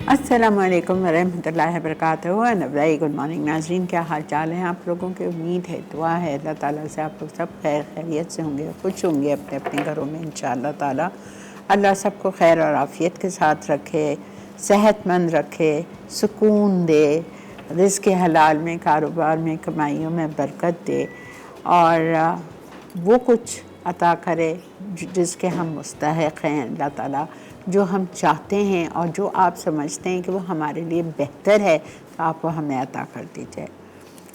अस्सलाम वालेकुम वरहमतुल्लाहि वबरकातुहू। वेरी गुड मॉर्निंग नाज़रीन, क्या हाल चाल है आप लोगों के? उम्मीद है, दुआ है अल्लाह ताला से आप लोग सब खैर खैरियत से होंगे, खुश होंगे अपने अपने घरों में इंशाअल्लाह ताला। अल्लाह सबको खैर और आफ़ियत के साथ रखे, सेहतमंद रखे, सुकून दे, रिज़्क़ के हलाल में, कारोबार में, कमाइयों में बरकत दे और वो कुछ अता करे जिसके हम मुस्तहिक़ हैं अल्लाह ताला, जो हम चाहते हैं और जो आप समझते हैं कि वो हमारे लिए बेहतर है, तो आप वो हमें अता कर दीजिए।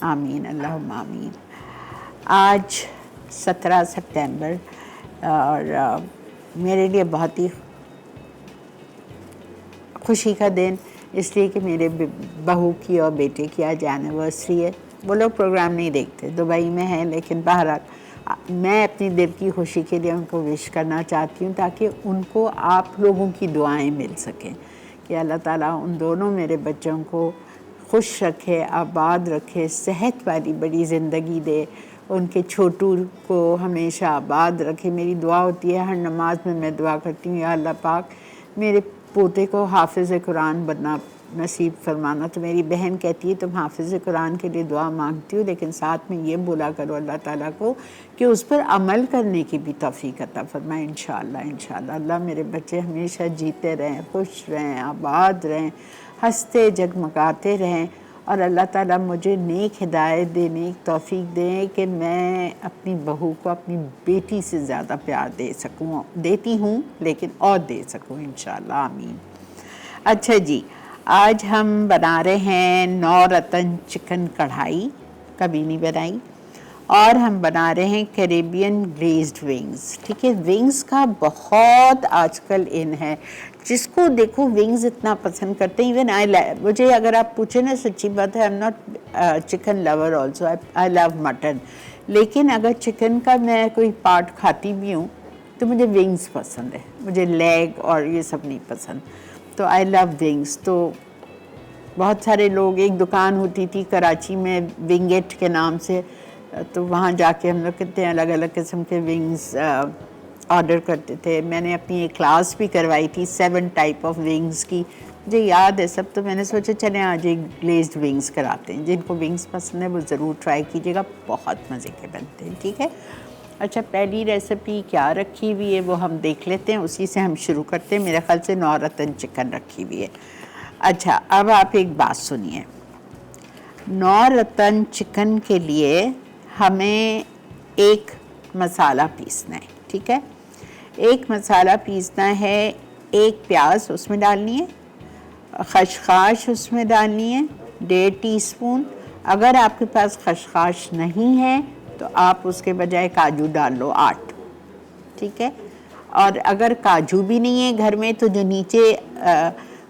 आमीन अल्लाहुम्मा आमीन। आज 17 सितंबर और मेरे लिए बहुत ही खुशी का दिन, इसलिए कि मेरे बहू की और बेटे की आज एनिवर्सरी है। वो लोग प्रोग्राम नहीं देखते, दुबई में हैं, लेकिन बहरहाल मैं अपनी दिल की खुशी के लिए उनको विश करना चाहती हूँ, ताकि उनको आप लोगों की दुआएं मिल सकें कि अल्लाह ताला उन दोनों मेरे बच्चों को खुश रखे, आबाद रखे, सेहत वाली बड़ी ज़िंदगी दे, उनके छोटू को हमेशा आबाद रखे। मेरी दुआ होती है, हर नमाज में मैं दुआ करती हूँ, या अल्लाह पाक मेरे पोते को हाफिज़ कुरान बनना नसीब फरमाना। तो मेरी बहन कहती है तुम हाफिज़ कुरान के लिए दुआ मांगती हो, लेकिन साथ में ये बोला करो अल्लाह ताला को कि उस पर अमल करने की भी तौफीक अता फरमाए इंशाअल्लाह। इंशाअल्लाह अल्लाह मेरे बच्चे हमेशा जीते रहें, खुश रहें, आबाद रहें, हंसते जगमगाते रहें, और अल्लाह ताला मुझे नेक हिदायत दे, नेक तौफीक दे कि मैं अपनी बहू को अपनी बेटी से ज़्यादा प्यार दे सकूँ। देती हूँ लेकिन और दे सकूँ इंशाअल्लाह, आमीन। अच्छा जी, आज हम बना रहे हैं 9 रतन चिकन कढ़ाई, कभी नहीं बनाई, और हम बना रहे हैं कैरेबियन ग्लेज्ड विंग्स। ठीक है, विंग्स का बहुत आजकल इन है, जिसको देखो विंग्स इतना पसंद करते हैं। इवन मुझे अगर आप पूछे ना, सच्ची बात है, I am not chicken lover also, I love mutton, लेकिन अगर चिकन का मैं कोई पार्ट खाती भी हूँ तो मुझे विंग्स पसंद है, मुझे लेग और ये सब नहीं पसंद। तो आई लव विंग्स। तो बहुत सारे लोग, एक दुकान होती थी कराची में विंगेट के नाम से, तो वहाँ जाके हम लोग कितने अलग अलग किस्म के विंग्स ऑर्डर करते थे। मैंने अपनी एक क्लास भी करवाई थी 7 टाइप ऑफ विंग्स की, मुझे याद है सब। तो मैंने सोचा चले आज एक ग्लेज्ड विंग्स कराते हैं। जिनको विंग्स पसंद है वो ज़रूर ट्राई कीजिएगा, बहुत मज़े के बनते हैं। ठीक है, अच्छा पहली रेसिपी क्या रखी हुई है वो हम देख लेते हैं, उसी से हम शुरू करते हैं। मेरे ख्याल से 9 रतन चिकन रखी हुई है। अच्छा, अब आप एक बात सुनिए, 9 रतन चिकन के लिए हमें एक मसाला पीसना है। ठीक है, एक मसाला पीसना है, एक प्याज उसमें डालनी है, खशखाश उसमें डालनी है 1.5 टीस्पून। अगर आपके पास खशखाश नहीं है तो आप उसके बजाय काजू डाल लो 8। ठीक है, और अगर काजू भी नहीं है घर में तो जो नीचे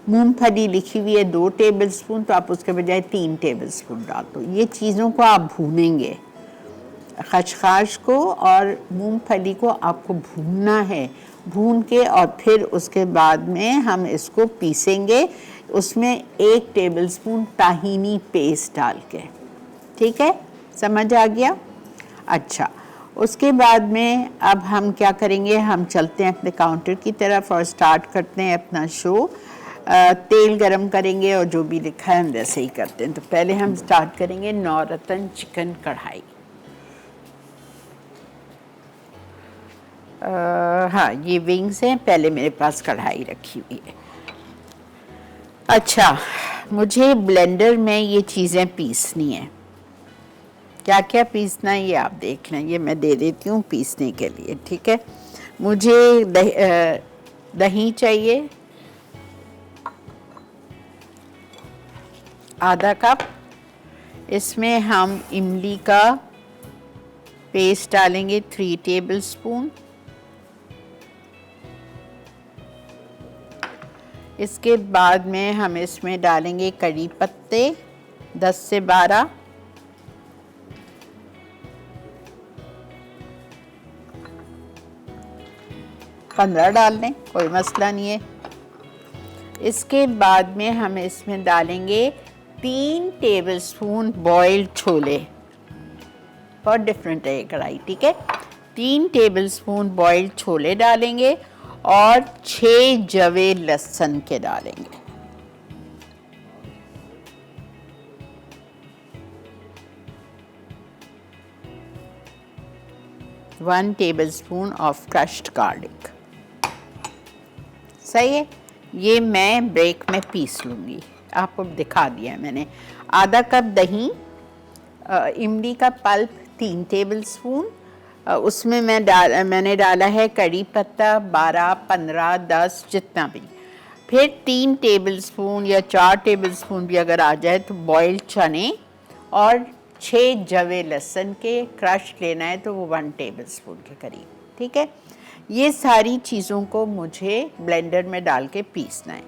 मूंगफली लिखी हुई है 2 टेबलस्पून, तो आप उसके बजाय 3 टेबलस्पून डाल दो। ये चीज़ों को आप भूनेंगे, खशखाश को और मूंगफली को आपको भूनना है, भून के और फिर उसके बाद में हम इसको पीसेंगे, उसमें 1 टेबलस्पून ताहीनी पेस्ट डाल के। ठीक है, समझ आ गया? अच्छा, उसके बाद में अब हम क्या करेंगे, हम चलते हैं अपने काउंटर की तरफ और स्टार्ट करते हैं अपना शो। तेल गरम करेंगे और जो भी लिखा है हम वैसे ही करते हैं। तो पहले हम स्टार्ट करेंगे 9 रतन चिकन कढ़ाई। हाँ, ये विंग्स हैं, पहले मेरे पास कढ़ाई रखी हुई है। अच्छा, मुझे ब्लेंडर में ये चीज़ें पीसनी है। क्या क्या पीसना है ये आप देख लें, ये मैं दे देती हूँ पीसने के लिए। ठीक है, मुझे दही चाहिए आधा कप। इसमें हम इमली का पेस्ट डालेंगे 3 टेबलस्पून। इसके बाद में हम इसमें डालेंगे कड़ी पत्ते 10 से 12, पंद्रह डाल लें, कोई मसला नहीं है। इसके बाद में हम इसमें डालेंगे 3 टेबलस्पून बॉइल्ड छोले। बहुत डिफरेंट है ये कढ़ाई। ठीक है, 3 टेबलस्पून बॉइल्ड छोले डालेंगे और 6 जवे लहसुन के डालेंगे। 1 टेबलस्पून ऑफ क्रश्ड गार्लिक। सही है, ये मैं ब्रेक में पीस लूँगी, आपको दिखा दिया मैंने। आधा कप दही, इमली का पल्प 3 टेबलस्पून, उसमें मैंने डाला है कड़ी पत्ता 12, 15, 10 जितना भी। फिर 3 टेबलस्पून या 4 टेबलस्पून भी अगर आ जाए तो बॉइल्ड चने, और 6 जवे लहसुन के क्रश लेना है तो वो 1 टेबलस्पून के करीब। ठीक है, ये सारी चीज़ों को मुझे ब्लेंडर में डाल के पीसना है।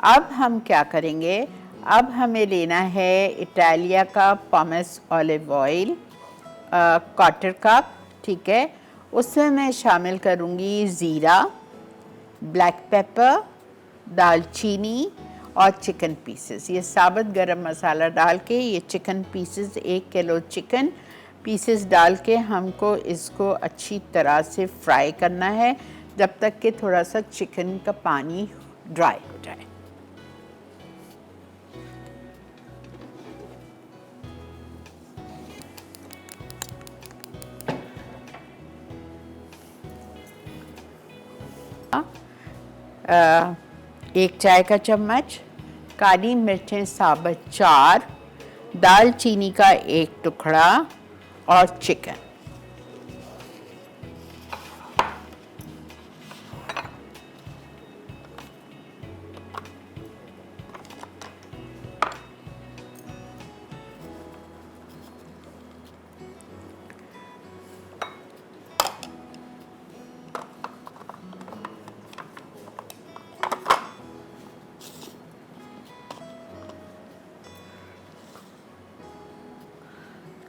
अब हम क्या करेंगे, अब हमें लेना है इटालिया का पॉमेस ऑलिव ऑयल, क्वार्टर कप। ठीक है, उसमें मैं शामिल करूँगी ज़ीरा, ब्लैक पेपर, दालचीनी और चिकन पीसेस। ये साबुत गरम मसाला डाल के ये chicken pieces, 1 kilo chicken pieces डाल के हमको इसको अच्छी तरह से फ्राई करना है जब तक कि थोड़ा सा चिकन का पानी ड्राई हो जाए। एक चाय का चम्मच, काली मिर्चें साबुत 4, दालचीनी का 1 टुकड़ा और चिकन।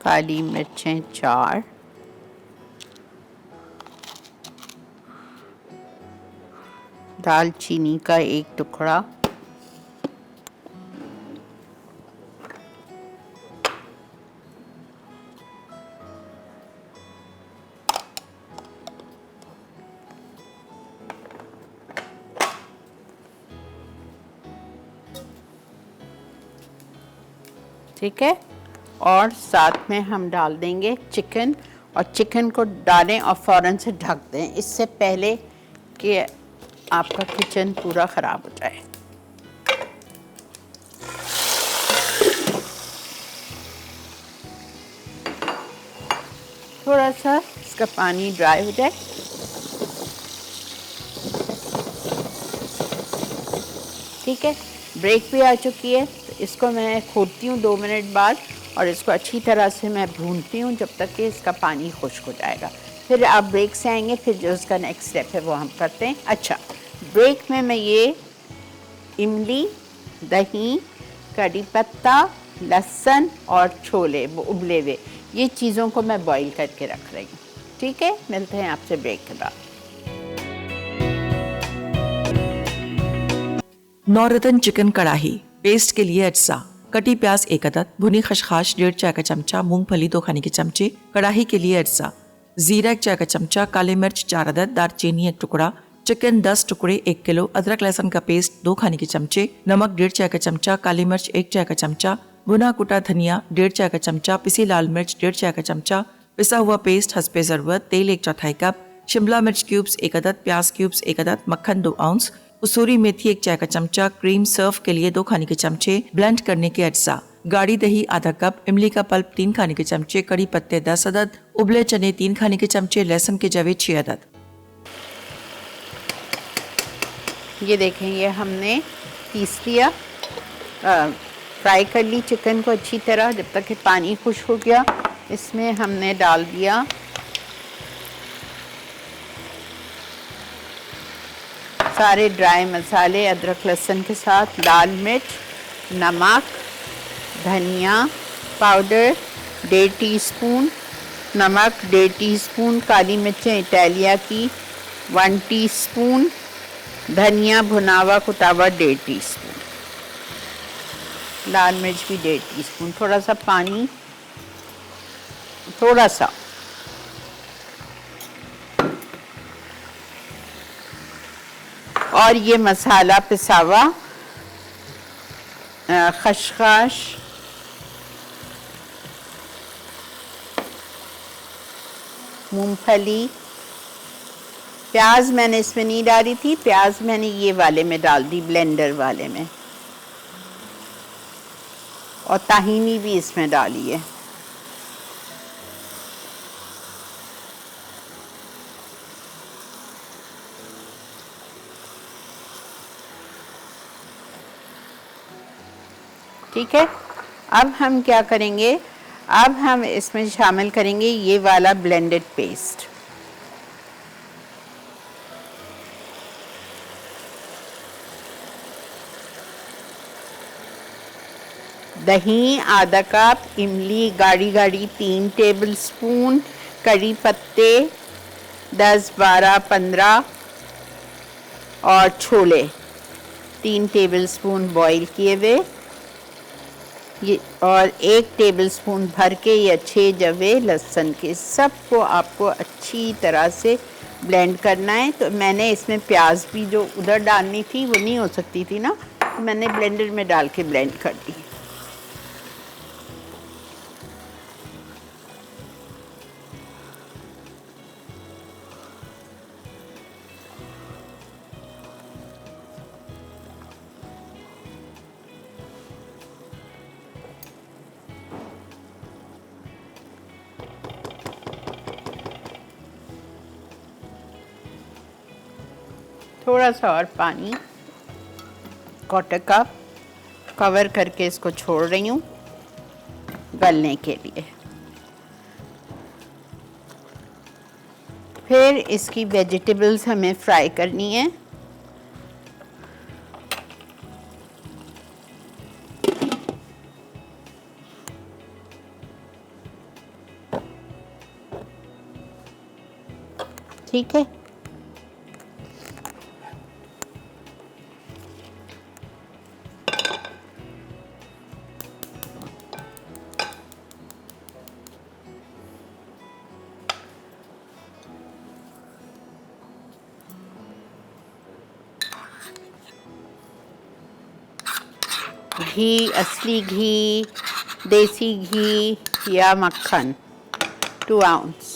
काली मिर्चें 4, दालचीनी का 1 टुकड़ा, ठीक है, और साथ में हम डाल देंगे चिकन, और चिकन को डालें और फ़ौरन से ढक दें, इससे पहले कि आपका किचन पूरा ख़राब हो जाए। थोड़ा सा इसका पानी ड्राई हो जाए। ठीक है, ब्रेक भी आ चुकी है, तो इसको मैं खोलती हूँ 2 मिनट बाद, और इसको अच्छी तरह से मैं भूनती हूँ जब तक कि इसका पानी खुश्क हो जाएगा। फिर आप ब्रेक से आएंगे, फिर जो उसका नेक्स्ट स्टेप है वो हम करते हैं। अच्छा, ब्रेक में मैं ये इमली, दही, कड़ी पत्ता, लहसुन और छोले वो उबले हुए, ये चीज़ों को मैं बॉईल करके रख रही हूँ। ठीक है, मिलते हैं आपसे ब्रेक के बाद। नौरतन चिकन कढ़ाई पेस्ट के लिए अज्जा: कटी प्याज 1 अदद, भुनी खसखस 1.5 चाय का चमचा, मूंगफली 2 खाने के चमचे। कढ़ाई के लिए अज्जा: जीरा 1 चाय का चमचा, काले मिर्च 4 अदद, दालचीनी 1 टुकड़ा, चिकन 10 टुकड़े 1 किलो, अदरक लहसुन का पेस्ट 2 खाने के चमचे, नमक 1.5 चाय का चमचा, काली मिर्च 1 चाय का चमचा, भुना कुटा धनिया 1.5 चाय का चमचा, पिसी लाल मिर्च 1.5 चाय का चमचा, पिसा हुआ पेस्ट हस्बे ज़रूरत, तेल 1/4 कप, शिमला मिर्च क्यूब्स 1 अदद, प्याज क्यूब्स 1 अदद, मक्खन 2 आउंस, कसूरी मेथी 1 चाय का चमचा, क्रीम सर्व के लिए 2 खाने के चमचे, ब्लेंड करने के अज्जा: गाढ़ी दही आधा कप, इमली का पल्प 3 खाने के चमचे, कड़ी पत्ते 10 अदद, उबले चने 3 खाने के चमचे, लहसुन के जवे 6 अदद। ये देखें, ये हमने पीस लिया, फ्राई कर ली चिकन को अच्छी तरह, जब तक कि पानी खुश्क हो गया। इसमें हमने डाल दिया सारे ड्राई मसाले अदरक लहसुन के साथ, लाल मिर्च, नमक, धनिया पाउडर 1.5 टीस्पून, नमक 1.5 टीस्पून, काली मिर्चें इटालिया की 1 टीस्पून, धनिया भुना हुआ कुटा हुआ 1.5 टीस्पून, लाल मिर्च भी 1.5 टीस्पून, थोड़ा सा पानी, थोड़ा सा और ये मसाला पिसा हुआ खसखस, मूंगफली, प्याज मैंने इसमें नहीं डाली थी, प्याज मैंने ये वाले में डाल दी, ब्लेंडर वाले में, और ताहीनी भी इसमें डाली है। ठीक है, अब हम क्या करेंगे, अब हम इसमें शामिल करेंगे ये वाला ब्लेंडेड पेस्ट। दही आधा कप, इमली गाढ़ी गाढ़ी 3 टेबलस्पून, करी पत्ते 10, 12, 15 और छोले 3 टेबलस्पून बॉईल किए हुए, ये और 1 टेबलस्पून भर के या 6 जवे लहसुन के, सबको आपको अच्छी तरह से ब्लेंड करना है। तो मैंने इसमें प्याज भी जो उधर डालनी थी वो नहीं हो सकती थी ना, तो मैंने ब्लेंडर में डाल के ब्लेंड कर दी। थोड़ा सा और पानी, 1/4 कप, कवर करके इसको छोड़ रही हूँ गलने के लिए। फिर इसकी वेजिटेबल्स हमें फ्राई करनी है। ठीक है, घी, असली घी, देसी घी या मक्खन 2 आउंस।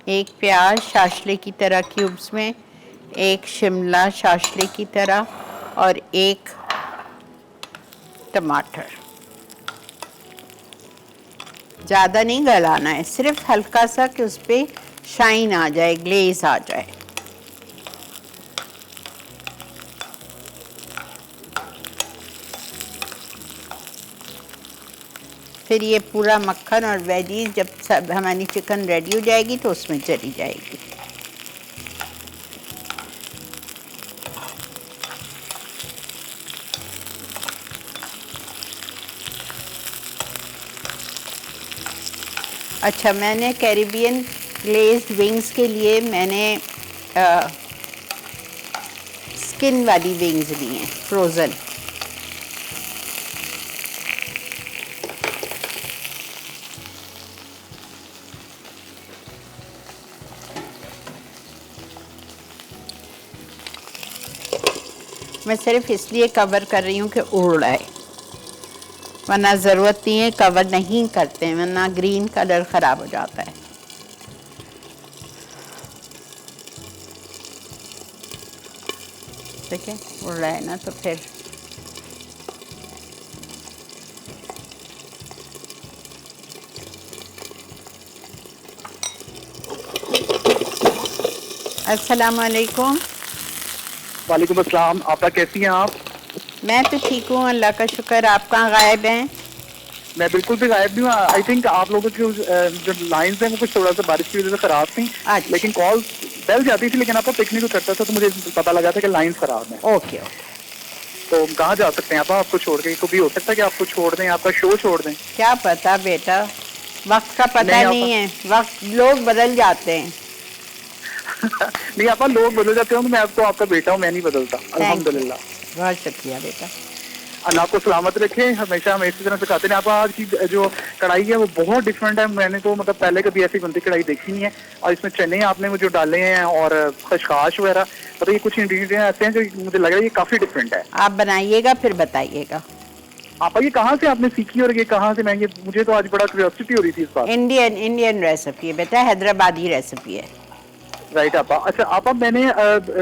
एक प्याज शाशले की तरह क्यूब्स में, एक शिमला शाशले की तरह, और एक टमाटर। ज़्यादा नहीं गलाना है, सिर्फ हल्का सा कि उस पर शाइन आ जाए, ग्लेज आ जाए। फिर ये पूरा मक्खन और वेजीज जब सब हमारी चिकन रेडी हो जाएगी तो उसमें चली जाएगी। अच्छा, मैंने कैरिबियन ग्लेज्ड विंग्स के लिए मैंने स्किन वाली विंग्स ली हैं, फ्रोज़न। मैं सिर्फ इसलिए कवर कर रही हूँ कि उड़ आए, वरना ज़रूरत नहीं है, कवर नहीं करते हैं वरना ग्रीन कलर ख़राब हो जाता है। ठीक है, उड़ रहा है ना, तो फिर अस्सलाम वालेकुम। वालेकुम अस्सलाम। आपका कैसी हैं आप? मैं तो ठीक हूँ, अल्लाह का शुक्र। आप कहाँ गायब हैं? मैं बिल्कुल भी गायब नहीं हूँ। आई थिंक आप लोगों की जो लाइंस हैं वो कुछ थोड़ा सा बारिश की वजह से खराब थी। अच्छा। लेकिन कॉल बल जाती थी, लेकिन आपका पिक नहीं करता था, तो मुझे पता लगा था कि लाइंस खराब है। ओके। तो कहाँ जा सकते हैं आप आपको छोड़ के? कभी हो सकता है कि आपको छोड़ दें, आपका शो छोड़ दें? क्या पता बेटा, वक्त का पता नहीं है, वक्त लोग बदल जाते हैं। नहीं, आप लोग बदल जाते हो, मैं आपको आपका बेटा हूँ, मैं नहीं बदलता, अल्हम्दुलिल्लाह। बहुत शुक्रिया बेटा। अल्लाह आपको सलामत रखे, हमेशा हमें इसी तरह सिखाते हैं। आप आज की जो कढ़ाई है वो बहुत डिफरेंट है, मैंने तो मतलब पहले कभी ऐसी बनती कढ़ाई देखी नहीं है। और इसमें चने आपने मुझे डाले हैं और खशखाश वगैरह, मतलब ये कुछ इंग्रेडिएंट ऐसे हैं जो मुझे लग रहा है ये काफी डिफरेंट है। आप बनाइएगा फिर बताइएगा। आप ये कहाँ से आपने सीखी और ये कहाँ से, मैं ये मुझे तो आज बड़ा क्यूरियोसिटी हो रही थी इस बात। इंडियन रेसिपी है बेटा, हैदराबादी रेसिपी है। राइट आपा। अच्छा आपा, मैंने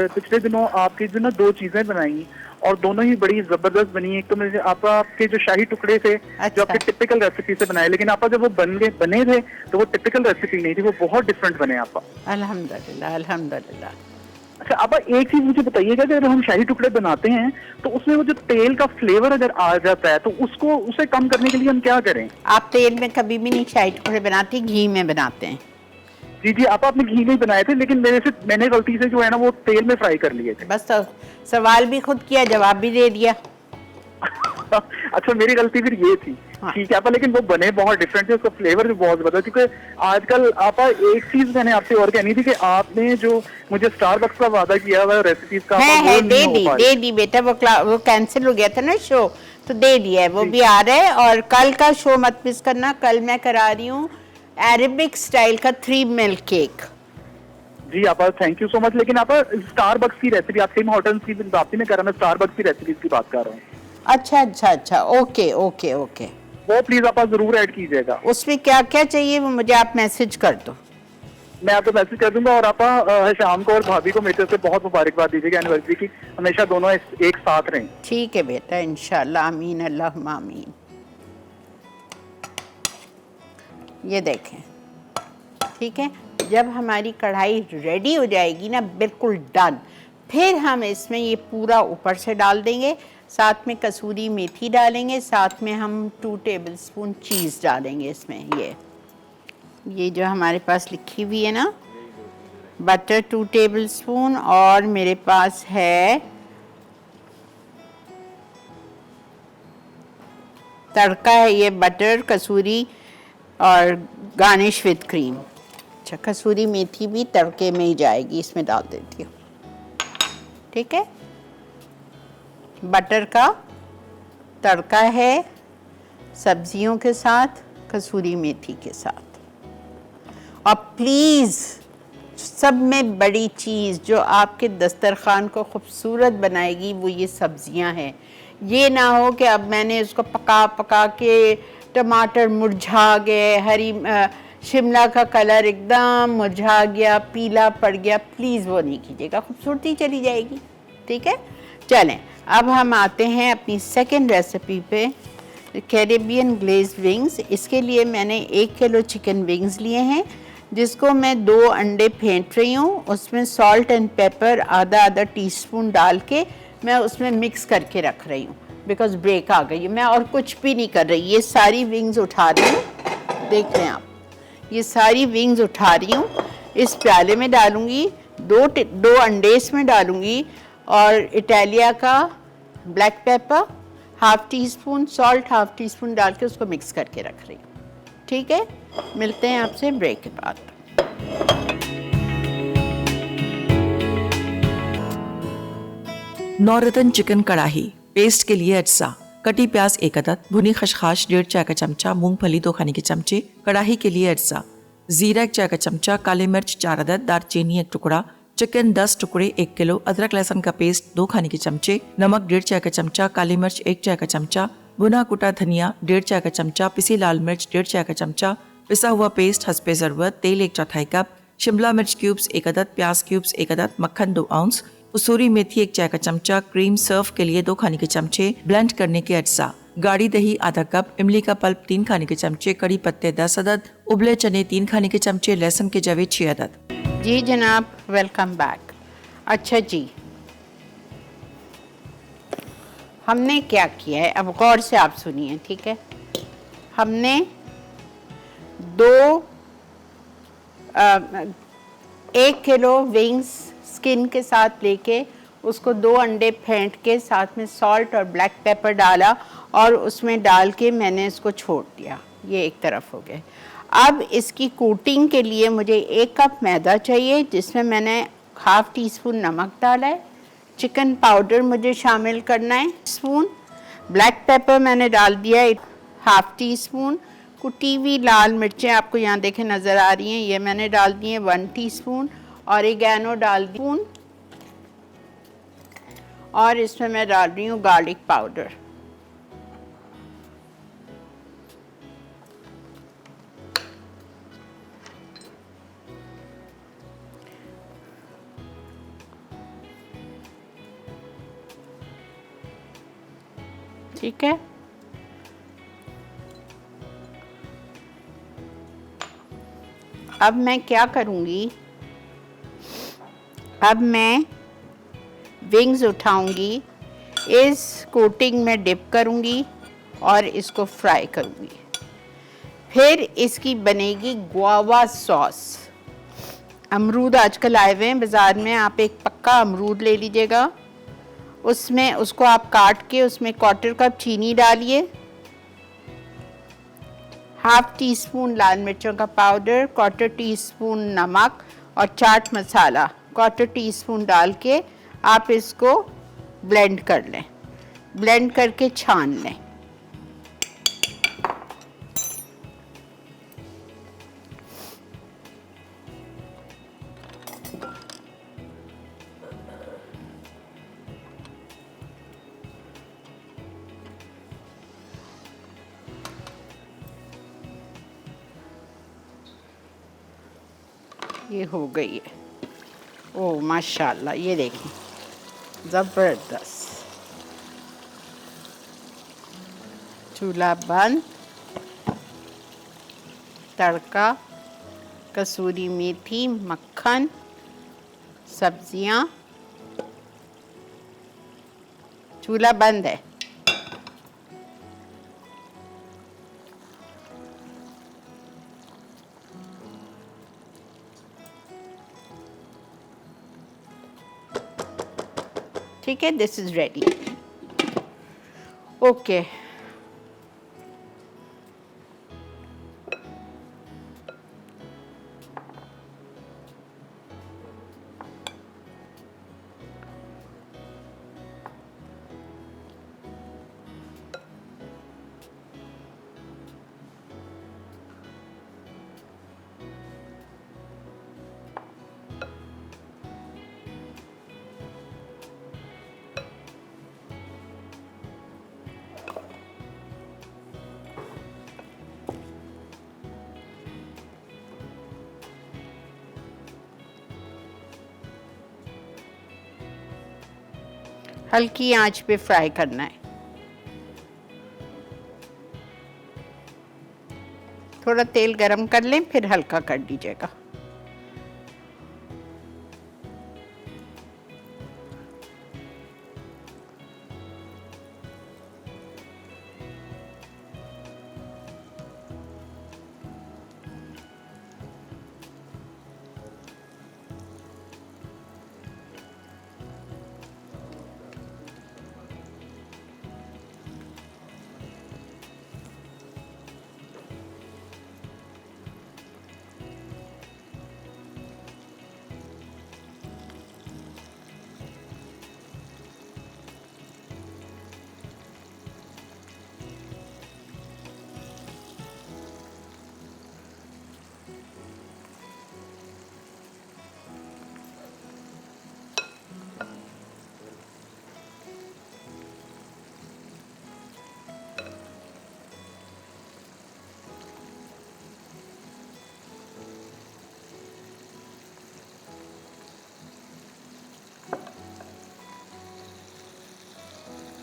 पिछले दिनों आपकी जो ना 2 चीजें बनाई और दोनों ही बड़ी जबरदस्त बनी। एक तो मुझे आपा आपके जो शाही टुकड़े थे जो आपके टिपिकल रेसिपी से बनाए, लेकिन आपा जब वो बने थे तो वो टिपिकल रेसिपी नहीं थी, वो बहुत डिफरेंट बने आपा। अल्हम्दुलिल्लाह अल्हम्दुलिल्लाह। अच्छा आपा, एक चीज मुझे बताइएगा कि अगर हम शाही टुकड़े बनाते हैं तो उसमें वो जो तेल का फ्लेवर अगर आ जाता है तो उसे कम करने के लिए हम क्या करें? आप तेल में कभी भी नहीं शाही टुकड़े बनाते, घी में बनाते हैं। जी जी आपा, आपने घी में बनाए थे, लेकिन मैंने गलती से जो है ना वो तेल में फ्राई कर लिए थे। बस तो सवाल भी खुद किया, जवाब भी दे दिया। अच्छा मेरी गलती फिर ये थी। हाँ। ठीक है आपा, लेकिन वो बने बहुत डिफरेंट थे, उसका फ्लेवर भी बहुत जबरदस्त। क्योंकि आजकल आपा एक चीज मैंने आपसे और कहनी थी कि आपने जो मुझे स्टारबक्स का वादा किया हुआ रेसिपीज का, है दे दी बेटा, वो कैंसिल हो गया था ना शो, तो दे दिया है, वो भी आ रहा है। और कल का शो मत मिस करना, कल मैं करा रही हूँ अरेबिक स्टाइल का 3 मिल्क केक। जी आपा थैंक यू सो मच। लेकिन आपा स्टारबक्स की रेसिपी, आप टिम हॉर्टन्स की बात नहीं कर रहा, मैं स्टारबक्स की रेसिपीज की बात कर रहा हूँ। अच्छा, ओके ओके ओके। वो प्लीज आपा जरूर ऐड कीजिएगा। उसमें क्या क्या चाहिए वो मुझे आप मैसेज कर दो। मैं आपको मैसेज कर दूंगा। और आपा शाम को और भाभी को मेरे से बहुत मुबारकबाद दीजिएगा एनिवर्सरी की, हमेशा दोनों एक साथ रहें। ठीक है बेटा, इंशाल्लाह, आमीन अल्लाहुम्मा आमीन। ये देखें, ठीक है। जब हमारी कढ़ाई रेडी हो जाएगी ना, बिल्कुल डन, फिर हम इसमें ये पूरा ऊपर से डाल देंगे, साथ में कसूरी मेथी डालेंगे, साथ में हम 2 टेबलस्पून चीज़ डालेंगे इसमें। ये जो हमारे पास लिखी हुई है ना, बटर 2 टेबलस्पून, और मेरे पास है तड़का है, ये बटर, कसूरी और गार्निश विद क्रीम। अच्छा, कसूरी मेथी भी तड़के में ही जाएगी, इसमें डाल देती हूँ, ठीक है। बटर का तड़का है सब्जियों के साथ, कसूरी मेथी के साथ। और प्लीज़ सब में बड़ी चीज़ जो आपके दस्तरखान को खूबसूरत बनाएगी वो ये सब्जियां हैं। ये ना हो कि अब मैंने उसको पका के टमाटर मुरझा गए, शिमला का कलर एकदम मुरझा गया, पीला पड़ गया, प्लीज़ वो नहीं कीजिएगा, खूबसूरती चली जाएगी, ठीक है। चलें, अब हम आते हैं अपनी सेकंड रेसिपी पे, कैरेबियन ग्लेज्ड विंग्स। इसके लिए मैंने 1 किलो चिकन विंग्स लिए हैं, जिसको मैं 2 अंडे फेंट रही हूँ, उसमें सॉल्ट एंड पेपर आधा टीस्पून डाल के मैं उसमें मिक्स करके रख रही हूँ, बिकॉज ब्रेक आ गई है। मैं और कुछ भी नहीं कर रही, ये सारी विंग्स उठा रही हूँ, देख लें आप, ये सारी विंग्स उठा रही हूँ, इस प्याले में डालूंगी, 2 अंडे इसमें डालूंगी, और इटालिया का black pepper 1/2 teaspoon, salt 1/2 teaspoon डाल के उसको मिक्स करके रख रही हूँ, ठीक है। मिलते हैं आपसे ब्रेक के बाद। नौरतन चिकन कढ़ाही पेस्ट के लिए अज्जा: कटी प्याज 1 अदद, भुनी खशखाश 1.5 चाय का चमचा, मूंगफली 2 खाने के चमचे। कढ़ाही के लिए अज्जा: जीरा 1 चाय का चमचा, काली मिर्च 4 अदद, दालचीनी 1 टुकड़ा, चिकन 10 टुकड़े 1 किलो, अदरक लहसुन का पेस्ट 2 खाने के चमचे, नमक 1.5 चाय का चमचा, काली मिर्च 1 चाय का चमचा, भुना कुटा धनिया 1.5 चाय का चमचा, पिसी लाल मिर्च 1.5 चाय का चमचा, पिसा हुआ पेस्ट हस्बे ज़रूरत, तेल 1/4 कप, शिमला मिर्च क्यूब्स 1 अदद, प्याज क्यूब्स 1 अदद, मक्खन 2 आउंस, कसूरी मेथी 1 चाय का चमचा, क्रीम सर्व के लिए 2 खाने के चमचे, ब्लेंड करने के अज्जा: गाढ़ी दही आधा कप, इमली का पल्प 3 खाने के चमचे, कड़ी पत्ते 10 अदद, उबले चने 3 खाने के चमचे, लहसुन के जवे 6 अदद। जी जनाब, वेलकम बैक। अच्छा जी, हमने क्या किया है, अब गौर से आप सुनिए, ठीक है। हमने 1 किलो विंग्स स्किन के साथ लेके उसको 2 अंडे फेंट के साथ में सॉल्ट और ब्लैक पेपर डाला, और उसमें डाल के मैंने इसको छोड़ दिया, ये एक तरफ हो गए। अब इसकी कोटिंग के लिए मुझे 1 कप मैदा चाहिए, जिसमें मैंने 1/2 टीस्पून नमक डाला है, चिकन पाउडर मुझे शामिल करना है स्पून, ब्लैक पेपर मैंने डाल दिया 1/2 टीस्पून। कुटी हुई लाल मिर्चें आपको यहाँ देखें नज़र आ रही हैं, ये मैंने डाल दी हैं 1 टीस्पून। ऑरिगेनो डाल दी और इसमें मैं डाल रही हूँ गार्लिक पाउडर। ठीक है, अब मैं क्या करूँगी, अब मैं विंग्स उठाऊंगी, इस कोटिंग में डिप करूंगी और इसको फ्राई करूंगी। फिर इसकी बनेगी गुआवा सॉस। अमरूद आजकल आए हुए हैं बाज़ार में, आप एक पक्का अमरूद ले लीजिएगा, उसमें उसको आप काट के उसमें 1/4 कप चीनी डालिए, 1/2 टीस्पून लाल मिर्चों का पाउडर, 1/4 टीस्पून नमक और चाट मसाला 1/4 टीस्पून डाल के आप इसको ब्लेंड कर लें। ब्लेंड करके छान लें। ये हो गई है। ओह माशाल्लाह, ये देखें ज़बरदस्त। चूल्हा बंद, तड़का, कसूरी मेथी, मक्खन, सब्जियां, चूल्हा बंद है। ठीक है, दिस इज रेडी। ओके, हल्की आंच पे फ्राई करना है। थोड़ा तेल गरम कर लें, फिर हल्का कर दीजिएगा।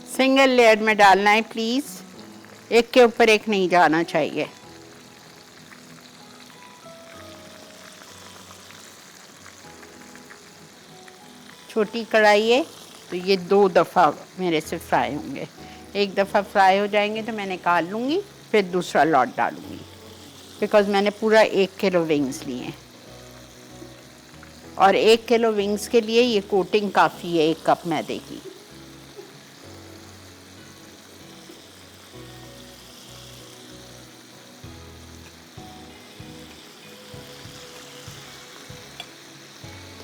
सिंगल लेयर में डालना है प्लीज़, एक के ऊपर एक नहीं जाना चाहिए। छोटी कढ़ाई है तो ये 2 दफ़ा मेरे से फ्राई होंगे। एक दफ़ा फ्राई हो जाएंगे तो मैं निकाल लूँगी, फिर दूसरा लॉट डालूँगी, बिकॉज़ मैंने पूरा 1 किलो विंग्स लिए हैं और 1 किलो विंग्स के लिए ये कोटिंग काफ़ी है 1 कप मैदे की।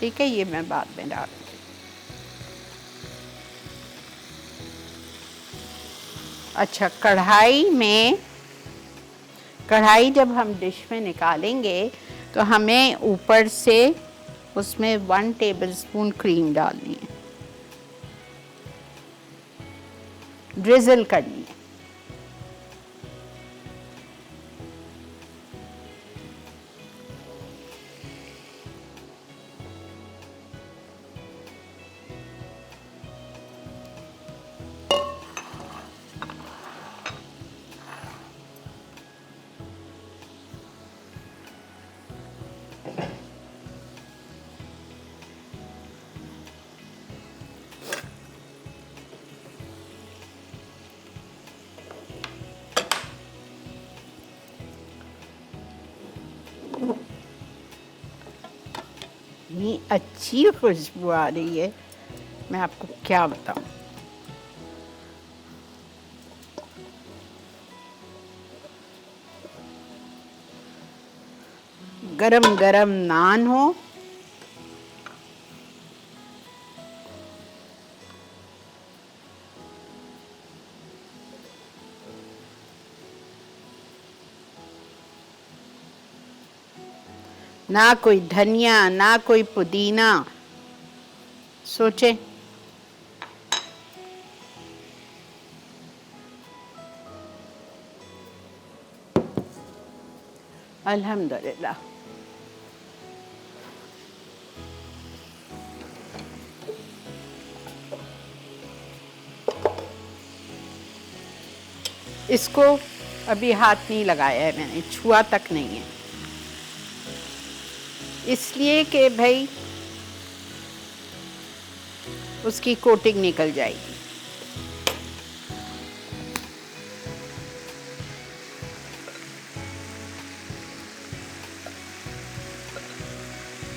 ठीक है, ये मैं बाद में डालूंगी। अच्छा, कढ़ाई जब हम डिश में निकालेंगे तो हमें ऊपर से उसमें 1 टेबलस्पून क्रीम डालनी है, ड्रिजल करनी है। इतनी अच्छी खुशबू आ रही है, मैं आपको क्या बताऊं। गरम गरम नान हो, ना कोई धनिया ना कोई पुदीना, सोचे। अल्हम्दुलिल्लाह। इसको अभी हाथ नहीं लगाया है मैंने, छुआ तक नहीं है, इसलिए कि भाई उसकी कोटिंग निकल जाएगी।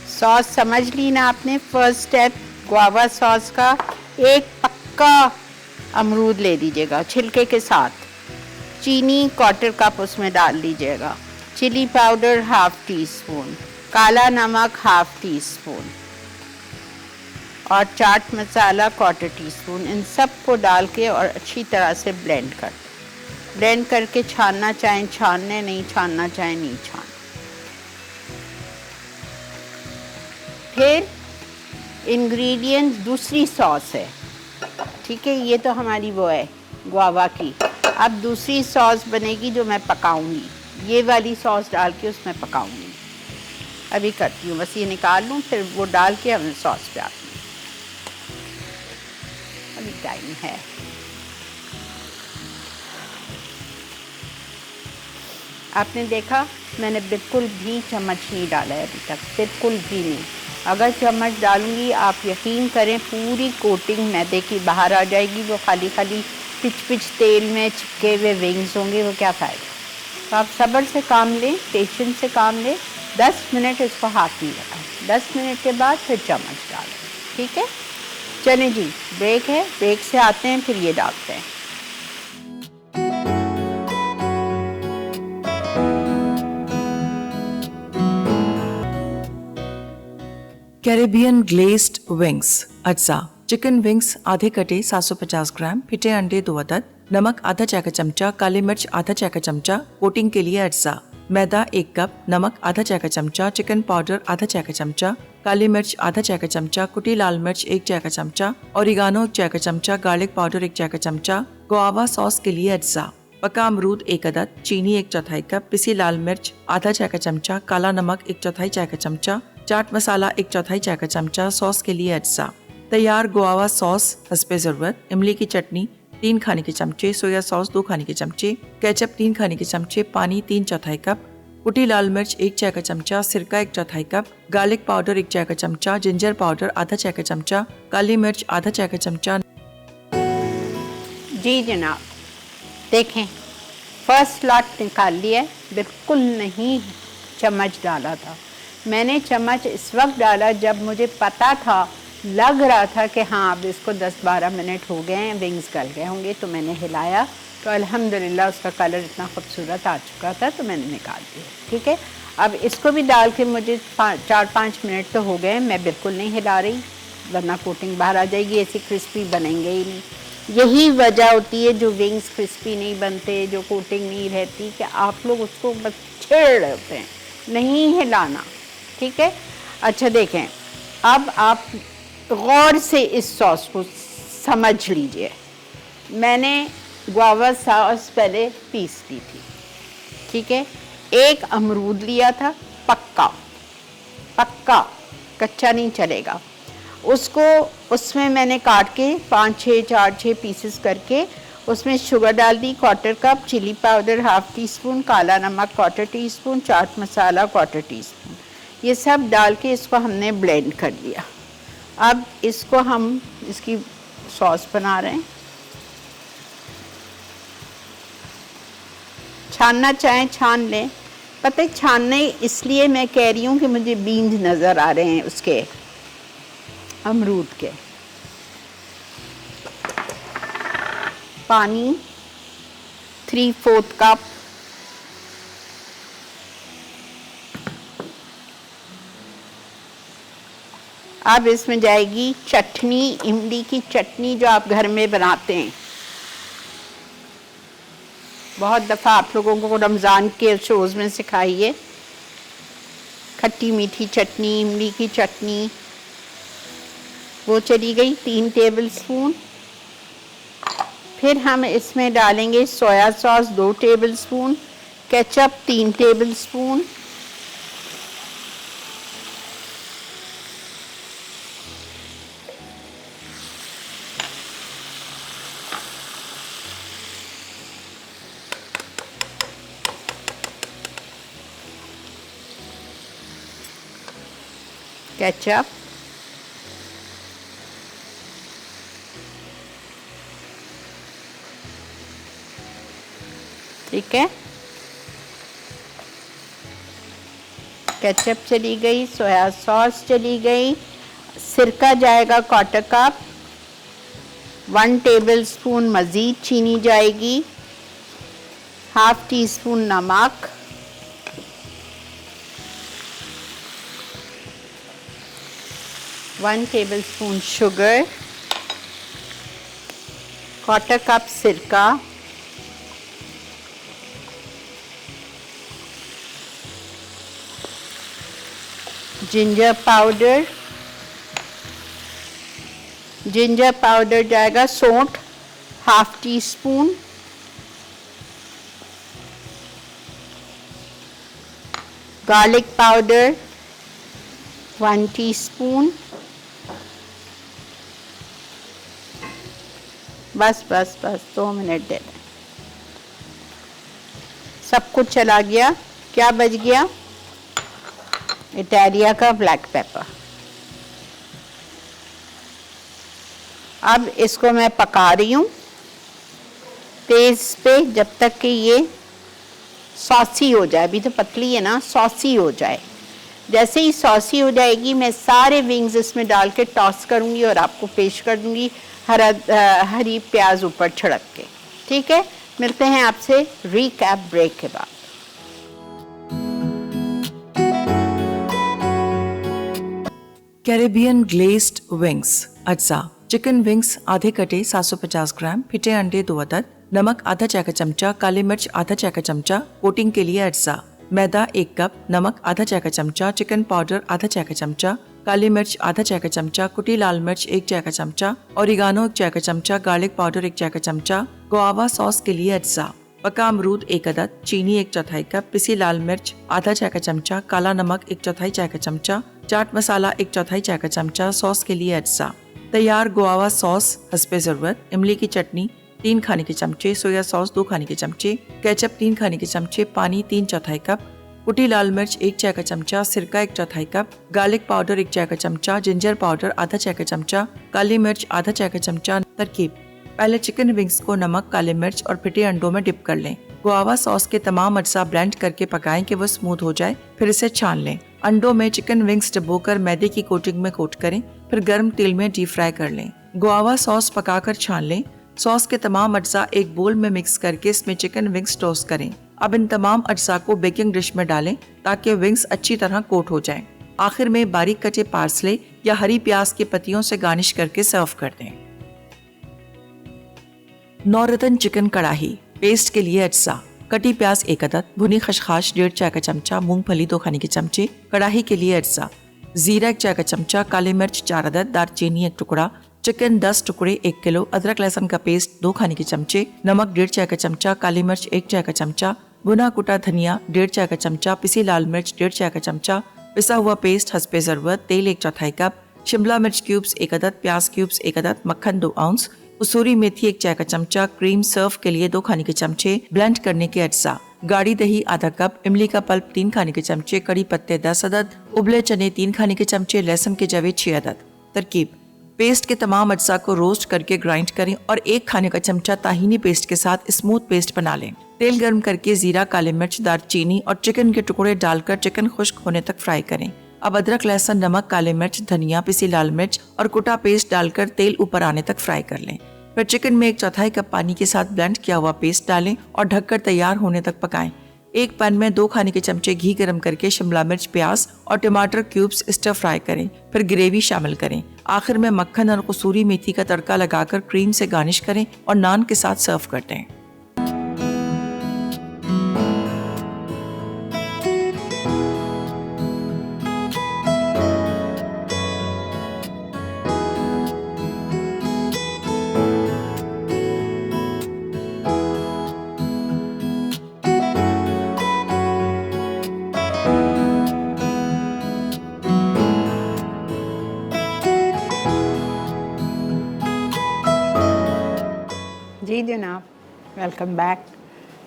सॉस समझ ली ना आपने। फर्स्ट स्टेप गुआवा सॉस का, एक पक्का अमरूद ले लीजिएगा छिलके के साथ, चीनी 1/4 कप उसमें डाल लीजिएगा, चिली पाउडर 1/2 टीस्पून, काला नमक 1/2 टीस्पून और चाट मसाला 1/4 टीस्पून। इन सब को डाल के और अच्छी तरह से ब्लेंड करके छानना चाहें छानने, नहीं छानना चाहें नहीं छान। फिर इंग्रेडिएंट्स दूसरी सॉस है, ठीक है, ये तो हमारी वो है गुआवा की। अब दूसरी सॉस बनेगी जो मैं पकाऊंगी, ये वाली सॉस डाल के उसमें पकाऊंगी। अभी करती हूँ, बस ये निकाल लूँ फिर वो डाल के हमें सॉस पे आती हूँ। अभी टाइम है। आपने देखा मैंने बिल्कुल भी चम्मच नहीं डाला है अभी तक, बिल्कुल भी नहीं। अगर चम्मच डालूंगी आप यकीन करें पूरी कोटिंग मैदे की बाहर आ जाएगी, वो खाली पिच तेल में चिपके हुए विंग्स होंगे, वो क्या फ़ायदा। तो आप सब्र से काम लें, पेशेंस से काम लें। 10 मिनट इसको हाथ नहीं लगाएं, 10 मिनट के बाद फिर चम्मच डालें, ठीक है। चलें जी, ब्रेक है, ब्रेक से आते हैं फिर ये डालते हैं। कैरेबियन ग्लेज्ड विंग्स अज्जा। चिकन विंग्स आधे कटे 750 ग्राम, फिटे अंडे 2 अदद, नमक आधा चाय का चमचा, काली मिर्च आधा चाय का चमचा, कोटिंग के लिए अज्जा, मैदा 1 कप, नमक आधा चाय का चमचा, चिकन पाउडर आधा चाय का चमचा, काली मिर्च आधा चाय का चमचा, कुटी लाल मिर्च 1 चाय का चमचा, ओरिगानो 1 चाय का चमचा, गार्लिक पाउडर 1 चाय का चमचा, गुआवा सॉस के लिए अज्जा, पका अमरूद 1 अदद, चीनी 1/4 कप, पिसी लाल मिर्च आधा चाय का चमचा, काला नमक 1/4 चाय का चमचा, चाट मसाला 1/4 चाय का चमचा, सॉस के लिए अज्जा। तैयार गुआवा सॉस हस्बे ज़रूरत, इमली की चटनी 3 खाने के चमचे, सोया सॉस 2 खाने के चमचे, केचप 3 खाने के चमचे, पानी 3/4 कप, कुटी लाल मिर्च 1 चाय का चमचा, सिरका 1/4 कप, गार्लिक पाउडर 1 चाय का चमचा, जिंजर पाउडर आधा चाय का चमचा, काली मिर्च आधा चाय का चमचा। जी जनाब, देखें फर्स्ट लॉट निकाल लिया, बिल्कुल नहीं चम्मच डाला था मैंने। चम्मच इस वक्त डाला जब मुझे पता था, लग रहा था कि हाँ अब इसको 10-12 मिनट हो गए हैं, विंग्स गल गए होंगे, तो मैंने हिलाया तो अल्हम्दुलिल्लाह उसका कलर इतना खूबसूरत आ चुका था, तो मैंने निकाल दिया, ठीक है। अब इसको भी डाल के मुझे 4-5 मिनट तो हो गए, मैं बिल्कुल नहीं हिला रही वरना कोटिंग बाहर आ जाएगी, ऐसी क्रिस्पी बनेंगे ही नहीं। यही वजह होती है जो विंग्स क्रिस्पी नहीं बनते, जो कोटिंग नहीं रहती, कि आप लोग उसको बस छेड़ रहे होते हैं, नहीं हिलाना, ठीक है। अच्छा देखें, अब आप गौर से इस सॉस को समझ लीजिए। मैंने गुआवा सॉस पहले पीस ली थी, ठीक है। एक अमरूद लिया था, पक्का पक्का, कच्चा नहीं चलेगा। उसको उसमें मैंने काट के 4-6 पीसेस करके उसमें शुगर डाल दी, 1/4 कप, चिली पाउडर 1/2 टीस्पून, काला नमक 1/4 टीस्पून, चाट मसाला 1/4 टीस्पून, ये सब डाल के इसको हमने ब्लेंड कर लिया। अब इसको हम इसकी सॉस बना रहे हैं। छानना चाहें छान लें, पता है छानने इसलिए मैं कह रही हूँ कि मुझे बीन्स नज़र आ रहे हैं उसके, अमरूद के। पानी 3/4 कप, अब इसमें जाएगी चटनी, इमली की चटनी जो आप घर में बनाते हैं। बहुत दफ़ा आप लोगों को रमज़ान के शोज़ में सिखाई है, खट्टी मीठी चटनी, इमली की चटनी, वो चली गई 3 टेबलस्पून। फिर हम इसमें डालेंगे soya sauce 2 tablespoon, ketchup 3 tablespoon, ketchup, ठीक है। केचप चली गई, सोया सॉस चली गई, सिरका जाएगा 1/4 कप, 1 टेबलस्पून मज़ीद चीनी जाएगी, 1/2 टीस्पून नमक, वन टेबलस्पून शुगर, 1/4 कप सिरका, जिंजर पाउडर, जिंजर पाउडर जाएगा, सौंठ 1/2 टीस्पून, गार्लिक पाउडर 1 टीस्पून, बस 2 मिनट दे दें। सब कुछ चला गया, क्या बच गया? इटालिया का ब्लैक पेपर। अब इसको मैं पका रही हूँ तेज पे जब तक कि ये सॉसी हो जाए। अभी तो पतली है ना, सॉसी हो जाए। जैसे ही सॉसी हो जाएगी मैं सारे विंग्स इसमें डाल के टॉस करूँगी और आपको पेश कर दूँगी हरी प्याज ऊपर छिड़क के। ठीक है, मिलते हैं आपसे रीकैप ब्रेक के बाद। कैरेबियन ग्लेज्ड विंग्स अज्जा। चिकन विंग्स आधे कटे 750 ग्राम, फिटे अंडे 2 अदद, नमक आधा चाय का चमचा, काली मिर्च आधा चाय का चमचा, कोटिंग के लिए अज्जा, मैदा 1 कप, नमक आधा चाय का चमचा, चिकन पाउडर आधा चाय का चमचा, काली मिर्च आधा चाय का चमचा, कुटी लाल मिर्च 1 चाय का चमचा, ओरिगानो 1 चाय का चमचा, गार्लिक पाउडर 1 चाय का चमचा, गुआवा सॉस के लिए अज्जा, पका अमरूद 1 अदद, चीनी 1/4 कप, पिसी लाल मिर्च आधा चाय का चमचा, काला नमक 1/4 चाय का चमचा, चाट मसाला 1/4 चाय का चमचा, सॉस के लिए अज्जा। तैयार गुआवा सॉस हस्बे ज़रूरत। इमली की चटनी 3 खाने के चमचे, सोया सॉस 2 खाने के चमचे, केचप 3 खाने के चमचे, पानी 3/4 कप, कुटी लाल मिर्च 1 चाय का चमचा, सिरका 1/4 कप, गार्लिक पाउडर 1 चाय का चमचा, जिंजर पाउडर आधा चाय का चमचा, काली मिर्च आधा चाय का चमचा। तरकीब: पहले चिकन विंग्स को नमक, काले मिर्च और फिटे अंडों में डिप कर लें। गुआवा सॉस के तमाम अज्जा ब्लेंड करके पकाएं कि वो स्मूथ हो जाए, फिर इसे छान लें। अंडों में चिकन विंग्स डुबोकर मैदे की कोटिंग में कोट करें, फिर गर्म तेल में डीप फ्राई कर लें। गुआवा सॉस पकाकर छान लें। सॉस के तमाम अज्जा एक बोल में मिक्स करके इसमें चिकन विंग्स टोस्ट करें। अब इन तमाम अज्जा को बेकिंग डिश में डालें ताकि विंग्स अच्छी तरह कोट हो जाएं। आखिर में बारीक कटे पार्सले या हरी प्याज की पत्तियों से गार्निश करके सर्व कर दें। नौरतन चिकन कढ़ाही, पेस्ट के लिए अज्जा, कटी प्याज 1 अदद, भुनी खसखस 1.5 चाय का चमचा, मूंगफली 2 खाने के चमचे, कढ़ाही के लिए अज्जा, जीरा 1 चाय का चमचा, काली मिर्च 4 अदद, दालचीनी 1 टुकड़ा, चिकन 10 टुकड़े 1 किलो, अदरक लहसुन का पेस्ट 2 खाने के चमचे, नमक 1.5 चाय का चमचा, काली मिर्च 1 चाय का चमचा, भुना कुटा धनिया 1.5 चाय का चमचा, पिसी लाल मिर्च 1.5 चाय का चमचा, पिसा हुआ पेस्ट हस्बे ज़रूरत, तेल 1/4 कप, शिमला मिर्च क्यूब्स 1 अदद, प्याज क्यूब्स 1 अदद, मक्खन 2 आउंस, कसूरी मेथी 1 चाय का चमचा, क्रीम सर्व के लिए 2 खाने के चमचे, ब्लेंड करने के अज्जा, गाढ़ी दही आधा कप, इमली का पल्प 3 खाने के चमचे, कड़ी पत्ते 10 अदद, उबले चने 3 खाने के चमचे, लहसुन के जवे 6 अदद। तरकीब: पेस्ट के तमाम अज्जा को रोस्ट करके ग्राइंड करें और 1 खाने का चमचा ताहीनी पेस्ट के साथ स्मूथ पेस्ट बना लें। तेल गर्म करके जीरा, काली मिर्च, दालचीनी और चिकन के टुकड़े डालकर चिकन खुश्क होने तक फ्राई करें। अब अदरक, लहसुन, नमक, काली मिर्च, धनिया, पिसी लाल मिर्च और कुटा पेस्ट डालकर तेल ऊपर आने तक फ्राई कर लें। फिर चिकन में 1/4 कप पानी के साथ ब्लेंड किया हुआ पेस्ट डालें और ढककर तैयार होने तक पकाएं। एक पैन में 2 खाने के चमचे घी गरम करके शिमला मिर्च, प्याज और टमाटर क्यूब्स स्टर फ्राई करें। फिर ग्रेवी शामिल करें। आखिर में मक्खन और कसूरी मेथी का तड़का लगाकर क्रीम से गार्निश करें और नान के साथ सर्व कर दें। जी जनाब, वेलकम बैक।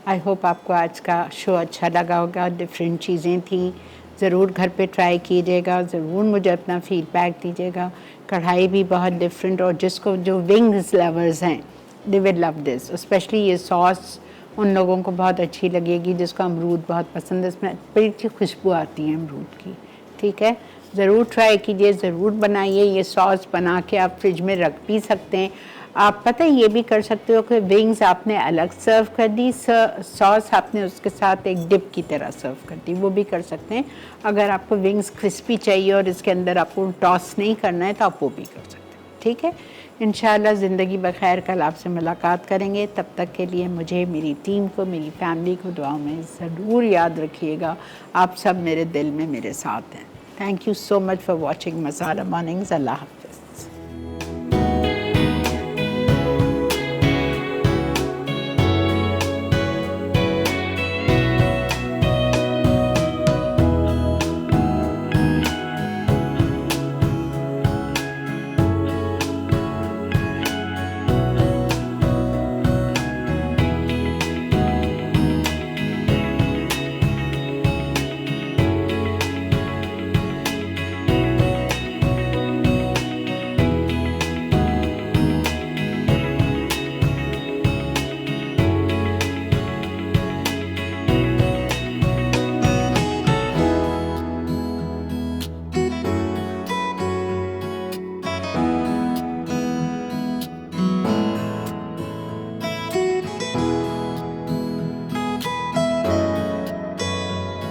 आई होप आपको आज का शो अच्छा लगा होगा। डिफरेंट चीज़ें थी, ज़रूर घर पे ट्राई कीजिएगा, ज़रूर मुझे अपना फीडबैक दीजिएगा। कढ़ाई भी बहुत डिफरेंट, और जिसको जो विंग्स लवर्स हैं they will love this. Specially ये सॉस उन लोगों को बहुत अच्छी लगेगी जिसको अमरूद बहुत पसंद है। इसमें बड़ी अच्छी खुशबू आती है अमरूद की। ठीक है, ज़रूर ट्राई कीजिए, ज़रूर बनाइए। ये सॉस बना के आप फ्रिज में रख भी सकते हैं। आप पता है ये भी कर सकते हो कि विंग्स आपने अलग सर्व कर दी, सॉस आपने उसके साथ एक डिप की तरह सर्व कर दी, वो भी कर सकते हैं। अगर आपको विंग्स क्रिस्पी चाहिए और इसके अंदर आपको टॉस नहीं करना है तो आप वो भी कर सकते हैं। ठीक है, इंशाल्लाह ज़िंदगी बखैर कल आपसे मुलाकात करेंगे। तब तक के लिए मुझे, मेरी टीम को, मेरी फैमिली को दुआओं में ज़रूर याद रखिएगा। आप सब मेरे दिल में मेरे साथ हैं। Thank you so much for watching Masala mornings. अल्लाह हाफ़िज़।